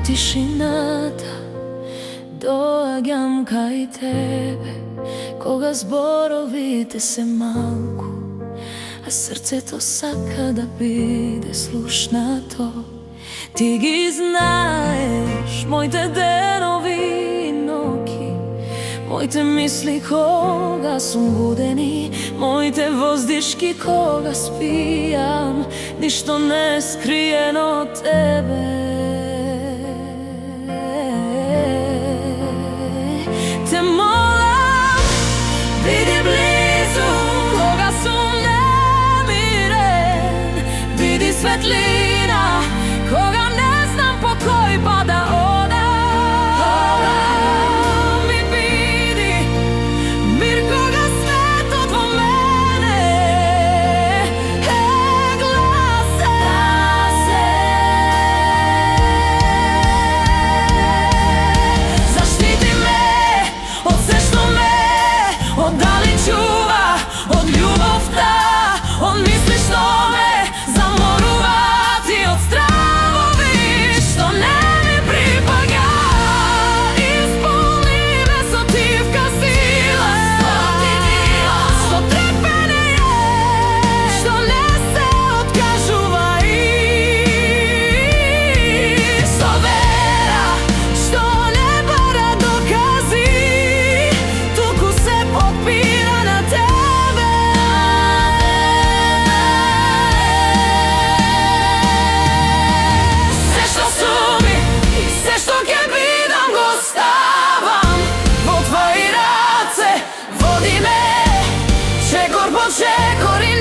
тишината доаѓам кај тебе, кога зборовите се малку, а срцето сака да биде слушнато. Ти ги знаеш моите денови и ноќи, моите мисли кога сум будени, моите воздишки кога спијам, ништо не е скриено од тебе. Те молам, биди близу кога сум немирен, биди светлина кога не знам по кој пат да одам, и биди мир кога светот во мене е гласен. Заштити ме од се што ме оддалечува од љубовта, од мисли што ме заморуваат и од стравови што не ми припаѓаат. Исполни ме со тивка сила, со трепење што не се откажува, и со вера што не бара докази, туку се подпира на тебе. Се што сум и се што ќе бидам го ставам во твои раце, води ме чекор по чекор и